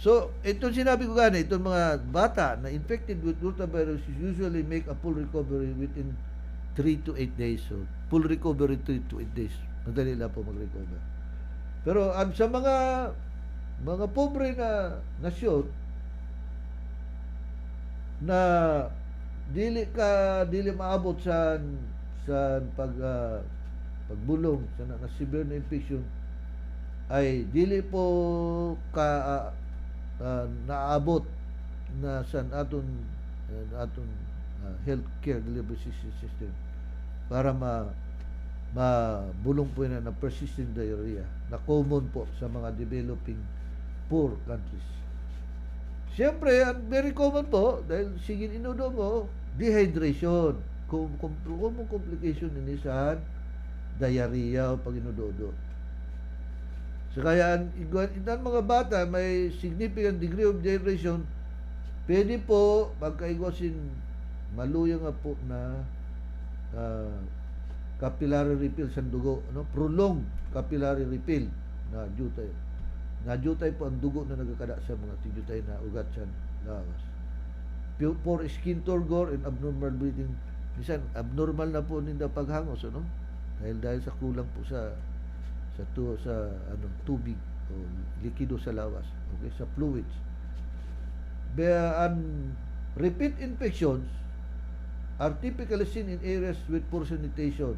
So, itong sinabi ko gani, itong mga bata na infected with rotavirus usually make a full recovery within 3 to 8 days. So, full recovery 3 to 8 days. Madali lang po mag-recover. Pero sa mga pobre na nasyon na dili maabot sa pagbulong sa na severe na infection, ay dili po naabot na sa aton healthcare delivery system para mabulong po na persistent diarrhea na common po sa mga developing poor countries. Siyempre, very common po dahil sigin inudo mo, dehydration, common complication ini sa diarrhea o pag inudo. So kaya ang mga bata may significant degree of dehydration, pwede po magkaigosin maluya nga po na capillary refill sa dugo, prolonged capillary refill na jutay po ang dugo na nagkakada sa mga tigyutay na ugat sa lawas. For skin turgor and abnormal bleeding, minsan abnormal na po ninda paghangos, dahil sa kulang po sa tubig o likido sa lawas, okay, sa fluids. Repeat infections are typically seen in areas with poor sanitation.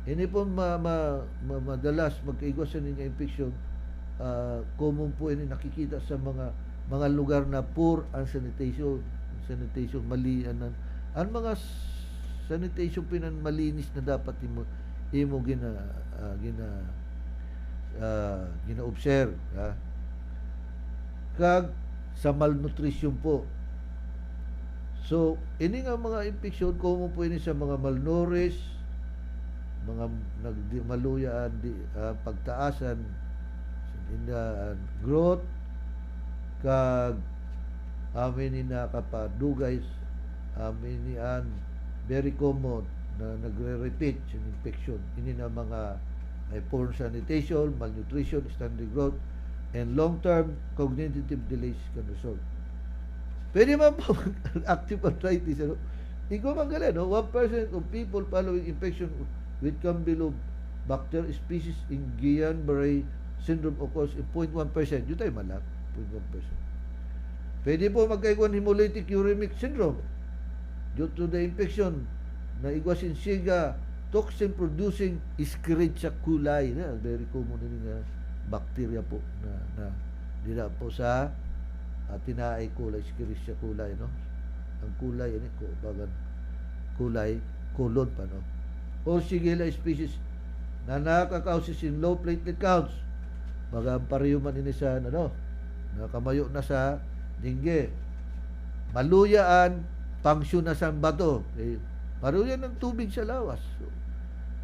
Hindi po madalas magkaigosan ng infection, common po ini nakikita sa mga lugar na poor ang sanitation mali ang mga sanitation pinan malinis na dapat imo gina observe, ha. Kag sa malnutrition po. So ini nga mga infection common po ini sa mga malnourished, mga nagmaluyaan pagtaasan in the growth, kag amin na kapadugay, amin nian very common na nagre-repeat sa infection. Ini na mga poor sanitation, malnutrition, stunted growth, and long-term cognitive delays can result. Pwede man po active arthritis. Ano? Ikaw magaling, no? 1% of people following infection with Campylobacter species in Guillain-Barré syndrome occurs in 0.1%. Yun tayo malak, 0.1%. Pwede po magkaigwan hemolytic uremic syndrome due to the infection na Iguacinsiga toxin producing Escherichia coli, na very common din nga bacteria po na dila po sa tinaay kulay, Escherichia coli, no? Ang kulay ini ko bagan kulay colon pa, no? Or Shigella species na nakakausis in low platelet counts, baga pareho man ini sa ano, nakamayo na sa dingge, maluyaan, pangsyon na sa bato, maruyan ng tubig sa lawas. So,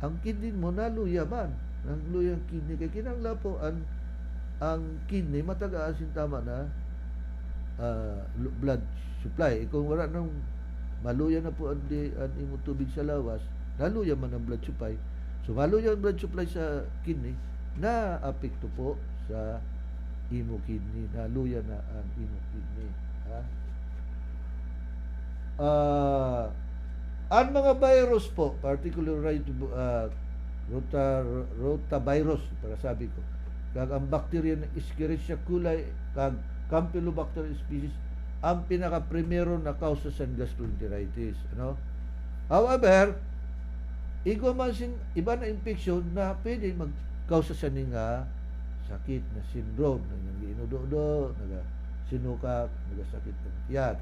ang kidney mo naluya man, ang luyang kidney kay kinangla po ang kidney matagaan sin tama na blood supply. Kung wala nang maluya na po ang imo tubig sa lawas, naluya man ang blood supply. So maluya ang blood supply sa kidney, na apekto po sa imo kidney, naluya na ang imo kidney, ha. Ang mga virus po, particularly rotavirus, para sabi ko, kag ang bacteria na Escherichia coli kag Campylobacter species ang pinaka-primero na causa sa gastroenteritis, ano? However, iba na infection na pwede mag-causa sa nga sakit na syndrome, nag-inudo-udo, naga-sinukak, nagasakit ng tiyan.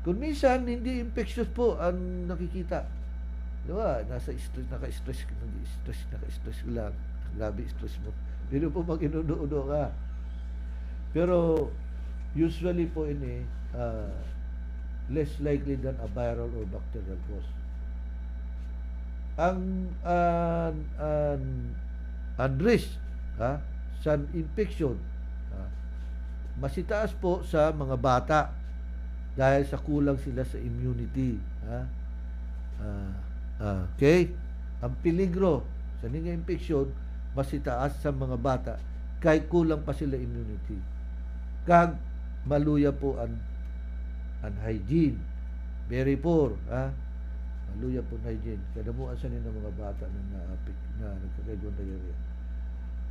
Kung minsan, hindi infectious po ang nakikita. Diba? Nasa stress, naka-stress lang. Labi stress mo. Hindi po mag-inudo-udo ka. Pero, usually po ini, less likely than a viral or bacterial cause. Ang risk sa infection, masitaas po sa mga bata dahil sa kulang sila sa immunity. Okay? Ang peligro sa nga infection, masitaas sa mga bata kahit kulang pa sila immunity. Kag maluya po ang hygiene. Very poor. Maluya po ang hygiene. Kadamuan sa nila mga bata na nagkakaigon diarrhea.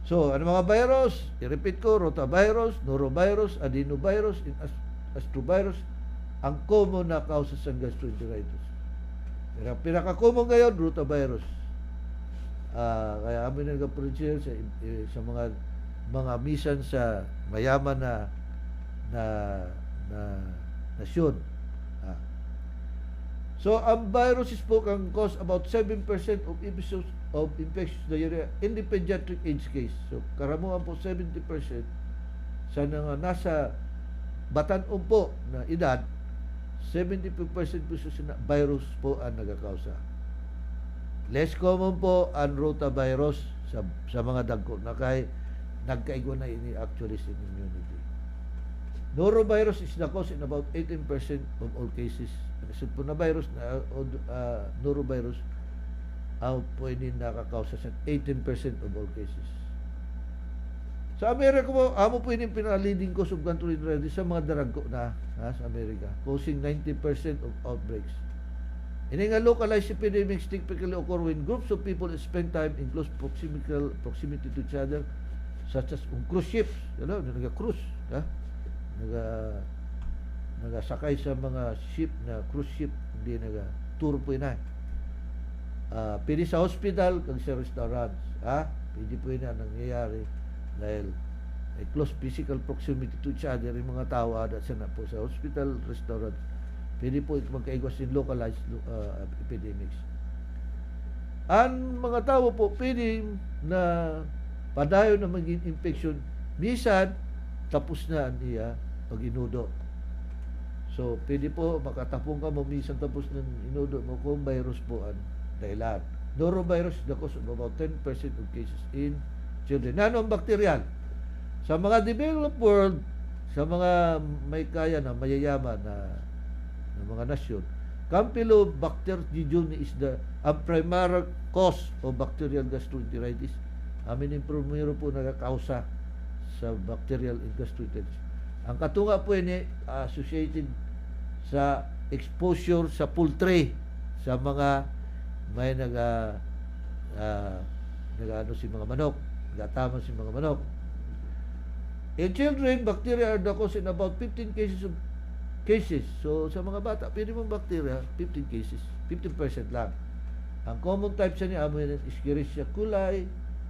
So, ano mga virus? I-repeat ko, rotavirus, norovirus, adenovirus, astrovirus, ang common na causa sa gastroenteritis. Pero ang pinaka-common ngayon, rotavirus. Kaya amin nag-appreciate sa mga misan sa mayaman na nasyon. So, ang viruses po can cause about 7% of episodes of infectious diarrhea in the pediatric age case. So, karamuhan po 70% sa nasa batan-o po na edad, 75% po sa virus po ang nagakausa. Less common po ang rotavirus sa mga dagko na kay nagkaigo na ini actually sa immunity. Norovirus is the cause in about 18% of all cases. Isip po na virus na norovirus ang pwede nakakausa sa 18% of all cases. Sa Amerika po, amo po yung pinaka-leading cause of gastroenteritis sa mga daragko na sa Amerika, causing 90% of outbreaks. Ini nga localized epidemics typically occur when groups of people spend time in close proximity to each other, such as cruise ships, naga-cruise, nagasakay sa mga ship na cruise ship, hindi naga-tour po yun. Pwede sa hospital, kag sa restaurants, pwede po yun nangyayari dahil may close physical proximity to each other yung mga tao ada sana po sa hospital, restaurant, Pwede po magkaigwas in localized epidemics. Ang mga tao po pwede na padayon na maging infection, minsan tapos na niya pag inudo. So, pwede po makatapong ka mo, minsan tapos ng inudo mo kung virus po ang dahilan. Norovirus is the cause of about 10% of cases in children. Ano ang bacterial? Sa mga developed world, sa mga may kaya na mayayaman na mga nasyon, Campylobacter jejuni is the primary cause of bacterial gastroenteritis. Amin yung primero po nagkakausa sa bacterial gastroenteritis. Ang katunga po ini associated sa exposure sa poultry, sa mga may nagano si mga manok, nagataman si mga manok. In children, bacteria are the cause in about 15 cases. So, sa mga bata, pwede mong bacteria, 15 cases, 15% lang. Ang common types niya, Escherichia coli,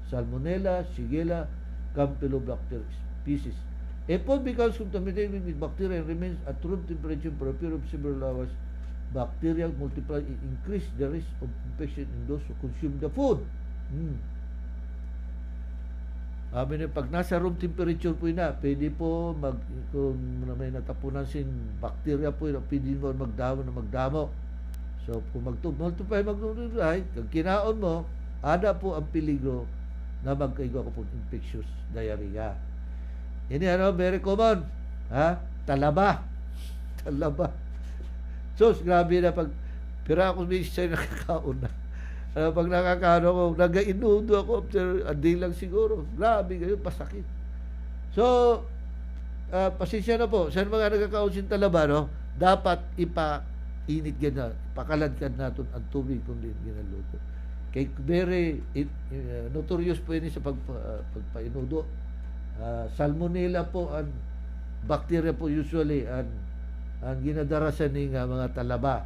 Salmonella, Shigella, Campylobacter species. If food becomes contaminated with bacteria and remains at room temperature for a period of several hours, bacteria multiply and increase the risk of infection in those who consume the food. Pag nasa room temperature po na, pwede po kung may natapunan sin bacteria po, pwede mo magdamo. So, kung multiply, kung kinaon mo, ada po ang peligro na magkaigo ko po infectious diarrhea. Ini very common. Talaba. So, grabe na pero ako minsan nakakaon na. Pag nakakaano ko, nag-inudo ako after a day lang siguro. Grabe kayo, pasakit. So, pasensya na po. Sa mga nagkakaunsin talaba, no? Dapat ipainit gana, pakaladkan natin ang tubig kung din ginaluto. Kay very notorious po yun sa pagpainudo. Salmonella po ang bacteria po usually ang ginadarasan ng mga talaba.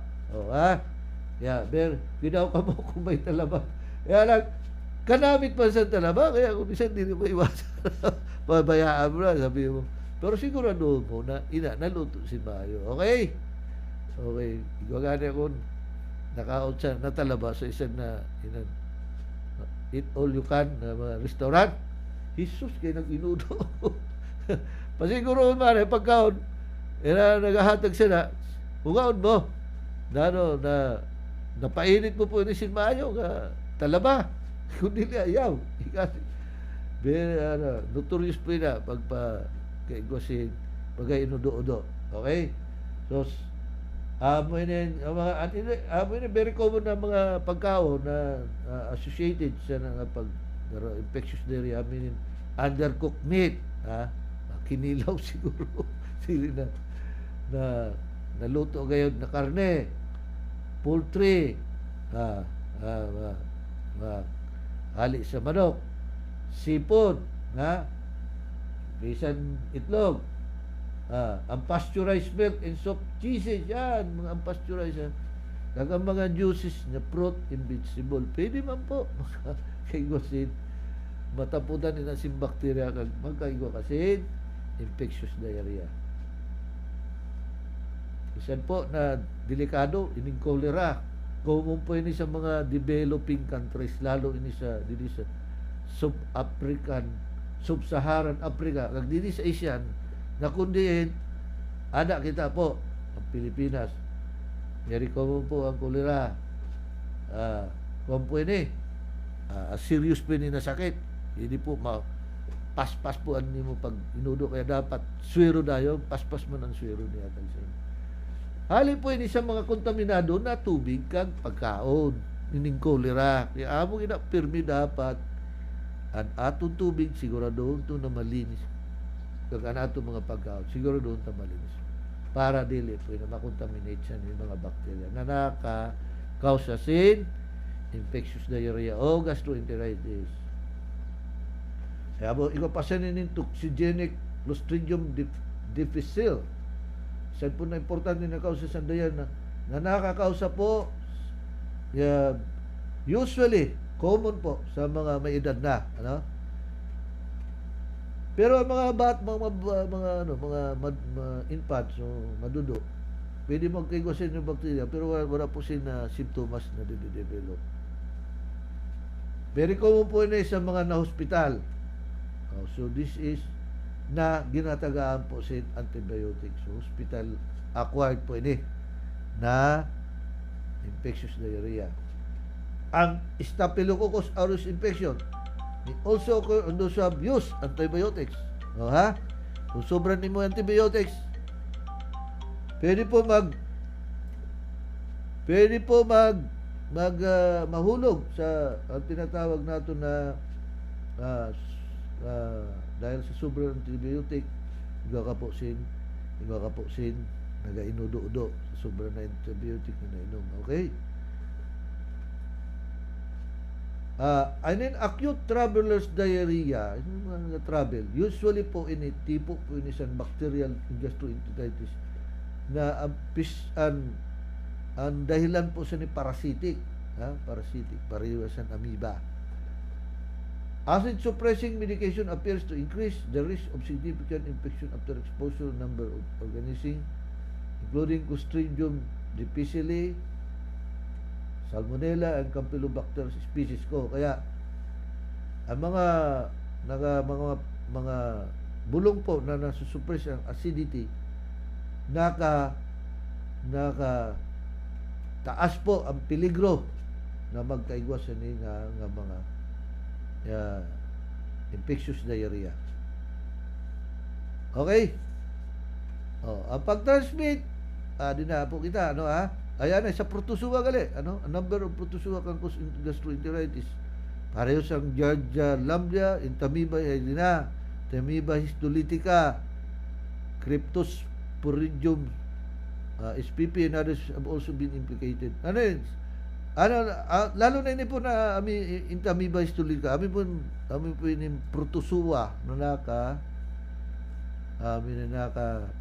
Ginaw ka mo kung may talaba. Kaya lang, kanamit pa sa talaba, kaya kung minsan hindi mo iwasan. Pabayaan mo na, sabi mo. Pero sigurado mo na naluto si Mayo. Okay? Igwagani ako nakaot sa natalaba sa isang eat all you can na mga restaurant. Jesus, kayo nag-inudo. Pasiguro man, pagkaon, nagahatag sila, hugaon mo. Napainit mo po ni Sinmayo nga talaba. Kundi ayaw. Notorious po na kaigwasin pag-inudo-udo. Okay? So, very common na mga pagkaon na associated sa infectious diarrhea. Undercooked meat. Kinilaw siguro. Sili na naluto gayon na karne. Poultry, hali sa manok, sipon, bisan itlog, unpasteurized milk and soft cheeses, yan, mga unpasteurized, dagang mga juices na fruit and vegetable, pwede man po, kaigwasin, matapudan nila si bacteria, magkaigwa kasi, infectious diarrhea. Isan po na delikado, ining cholera. Common po ini sa mga developing countries, lalo ini sa Sub-Saharan Africa, kag dili sa Asian, na kundiin, ada kita po, ang Pilipinas. Very common po ang cholera. Kung po ini, serious po ini na sakit. Hindi po, paspas po ano mo pag inudo, kaya dapat swero dayo, paspas man ang swero niya sa inyo. Hali po ini sa mga kontaminado na tubig kag pagkaon, ining cholera. Kaya amo pirmi dapat ang atong tubig siguradoon to na malinis. Kag ang atong mga pagkaon siguradoon ta malinis. Para dili po na makontaminate siya ng mga bakterya na nakakausa sin infectious diarrhea o gastroenteritis. Kaya po, ikapasanin ng toxigenic Clostridium difficile. Saan po na importante na kausa sa dayan na nakakausa po, usually, common po sa mga may edad na. Pero ang mga infants, so madudo, pwede magkaigwasin yung bacteria, pero wala po sila symptoms na didevelop. Very common po yun sa mga na-hospital. So this is na ginatagaan po sa antibiotics. So hospital acquired po ini na infectious diarrhea. Ang Staphylococcus aureus infection may also occur on those who have used antibiotics. Kung sobrang mo antibiotics, pwede po mahulog sa ang tinatawag nato na dahil sa sobrang antibiotic, igakapoksin, nagainudo-udo sa sobrang na antibiotic na nainom. Okay? And then acute traveler's diarrhea, mga travel, usually po tipo po ini sa bacterial gastroenteritis na ang dahilan po sa ni parasitic, parasitic amoeba. Acid suppressing medication appears to increase the risk of significant infection after exposure to number of organisms including Clostridium difficile, Salmonella, and Campylobacter species ko. Kaya ang mga bulong po na nasusuppress ang acidity, taas po ang peligro na magkaigwas sa nga mga infectious diarrhea. Okay? Ang pag-transmit, di na po kita, ayan, sa protozoa gali, a number of protozoa can cause gastroenteritis. Pareho sang Giardia lamblia, Entamoeba hyalina, Entamoeba histolytica, Cryptosporidium SPP, and others have also been implicated. Lalo na ini po na Entamoeba histolytica, amin po ini protozoa na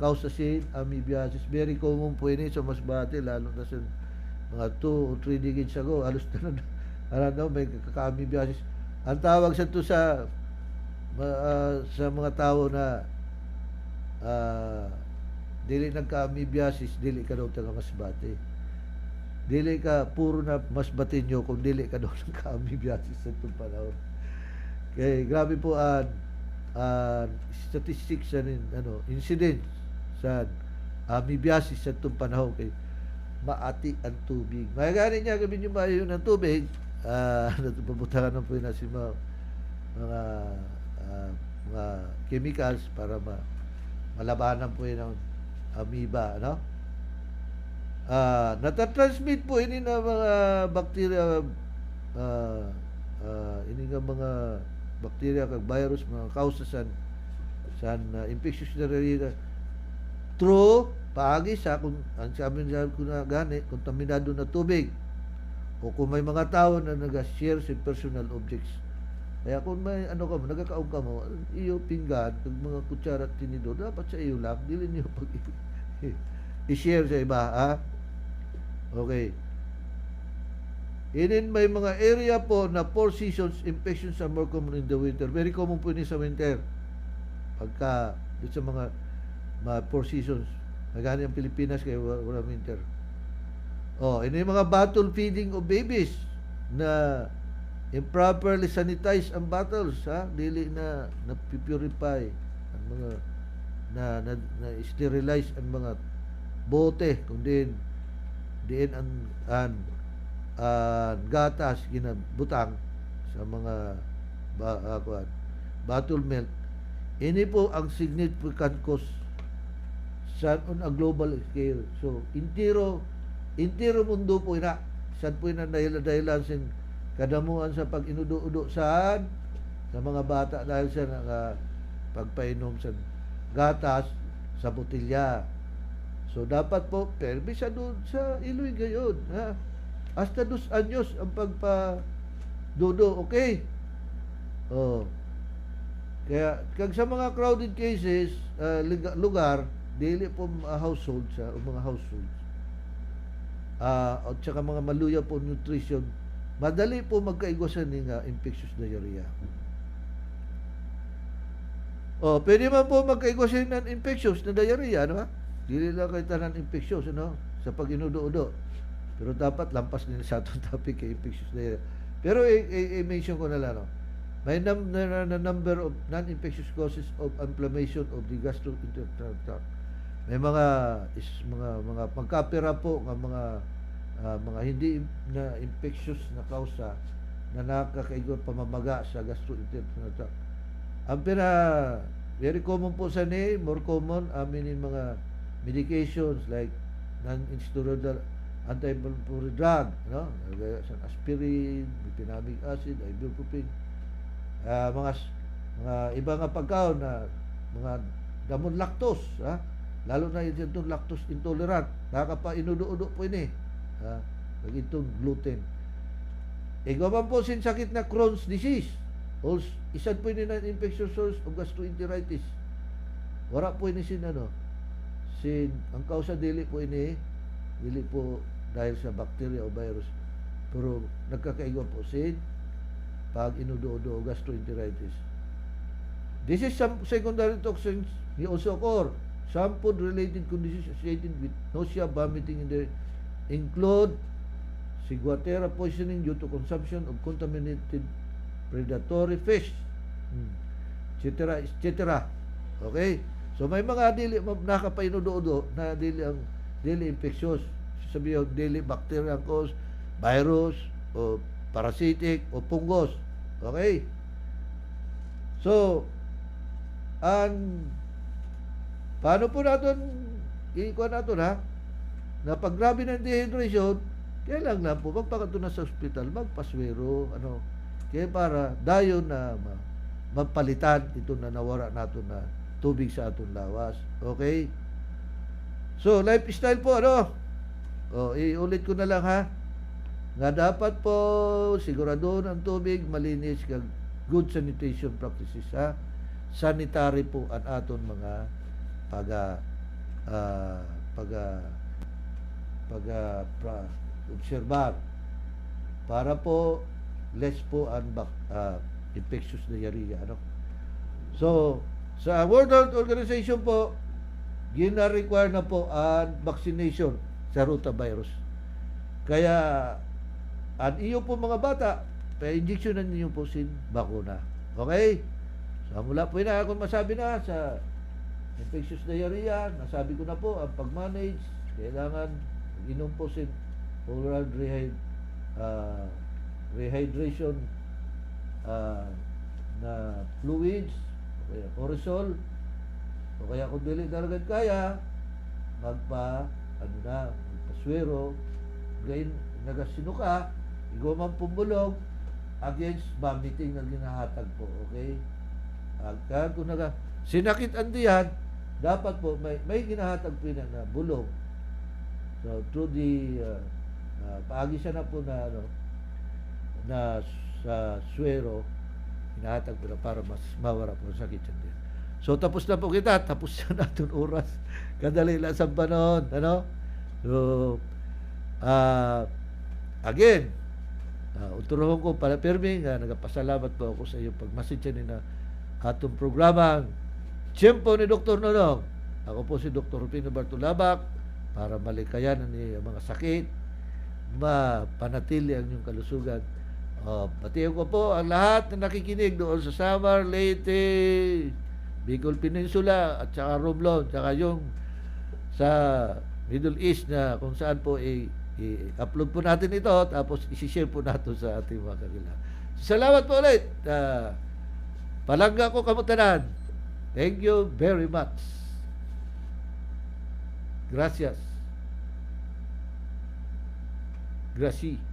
causasin amoebiasis. Very common po ini sa masbate, lalo na sa mga 2 or 3 decades ago. Halos na may kaka-amoebiasis. Ang tawag sa to sa mga tao na dili nagka-amoebiasis, dili ka daw taga masbate. Dili ka puro na masbatenyo kung dili ka daw nagka-amoebiasis sa itong panahon. Okay, grabe po statistics sa incident sa amoebiasis sa itong panahon kay maati ang tubig. Magagaling niya gabi yung mayo ng tubig, natupabutangan ng po yun na si mga chemicals para malabanan po yun ng amoeba, natatransmit po ini na mga bacteria, ini nga mga bacteria kag virus, mga causa san infectious diarrhea through paagi sa kung ang sabi niya ko na gani kontaminado na tubig o kung may mga tao na nag-share sa personal objects. Kaya kung may nagkakaon ka mo, iyo pinggan kag mga kutsara at tinidor dapat sa iyo lang, dili niyo pag i-share sa iba, Okay. Inin may mga area po na 4 seasons infections are more common in the winter. Very common po ini sa winter. Pagka dito sa mga 4 seasons. Nagani ang Pilipinas kaya wala winter. Ini mga bottle feeding of babies na improperly sanitize ang bottles, dili na purify ang mga na sterilize ang mga bote kung diin ang gatas ginabutang sa mga bottle milk. Ini po ang significant cause on a global scale. So intiro mundo po ina sad po ina dahilan sin kadamuan sa pag-inudo-udo sa mga bata dahil sa pagpainom sa gatas sa botilya. So dapat po permisa doon sa iloy gayon, hasta 2 anyos ang pagpa-dudo, okay? Kaya kag sa mga crowded cases, lugar, dili po household sa mga households. At saka mga maluya po nutrition, madali po magkaigwasan ni nga infectious diarrhea. Pwede man po magkaigwasan ng infectious na diarrhea, dili lang kay tanan infectious, ano, sa pag-inudo-udo. Pero dapat lampas din sa atong topic kay infectious diarrhea. Pero i-mention ko na lang, no? May number of non-infectious causes of inflammation of the gastrointestinal tract. May mga pagkapira po ng mga hindi na infectious na kausa na nakakaigot pamamaga sa gastrointestinal tract. Ang very common po sa more common amin yung mga medications like non-steroidal anti-inflammatory drug, no? Sa aspirin, bifenamic acid, ibuprofen, mga iba nga pagkaon na mga damon lactose, ha? Lalo na itong lactose intolerant, nakakapainudo-udo po ini, ha? Itong gluten. Gawan po sin sakit na Crohn's disease. Also, isa po ini na infectious source of gastroenteritis. Wala po ini sin ang kausa dili po dahil sa bacteria o virus, pero nagkakaigwa po sin pag inudo-udo o gastroenteritis. This is some secondary toxins may also occur. Some food-related conditions associated with nausea, vomiting include ciguatera poisoning due to consumption of contaminated predatory fish, etc., etc. Okay? So may mga dili nakapainudo-udo na dili infectious, sabihin dili bacteria cause, virus o parasitic o fungus. Okay? So paano po natin ikuha natin, ha? Na pag grabe ng dehydration, kailangan lang po magpakato na sa ospital, magpaswero, kaya para dayon na mapalitan ito na nawara nato na tubig sa atong lawas. Okay? So, lifestyle po, iulit ko na lang, ha? Nga dapat po sigurado ang tubig malinis kag good sanitation practices, ha? Sanitary po ang aton mga obserbar para po less po ang infectious diarrhea, So sa World Health Organization po gina-require na po ang vaccination sa rotavirus. Kaya ang iyo po mga bata, pa-injectionan niyo po sin bakuna. Okay? So mula po na akong masabi na sa infectious diarrhea, nasabi ko na po ang pag-manage, kailangan inom po sin oral rehydration na fluids, o kaya cortisol, o kaya kung dili daragat kaya magpaswero, gain nagasinuka, igomang pumulog against vomiting na ginahatag po. Okay? Agka kung sinakit ang diyan, dapat po may ginahatag po na bulong. So through the paagi siya na po na sa swero, hinahatag po na para mas mawara po sakit yan din. So tapos na po kita, tapos na natin oras. Kadali lang sa panahon, So again, uturohon ko para pirmi nga nagapasalamat po ako sa iyo pagmasensya ni na atong programa Tiempo ni Dr. Nonong. Ako po si Dr. Rufino Bartolabak para malikayan ni mga sakit, mapanatili ang inyong kalusugan. Pati ko po ang lahat na nakikinig doon sa Samar, Leyte, Bicol Peninsula at saka Romblon, saka yung sa Middle East na kung saan po i-upload po natin ito tapos isi-share po natin sa ating mga kakilala. Salamat po ulit. Palangga ko kamutanan. Thank you very much. Gracias. Gracias.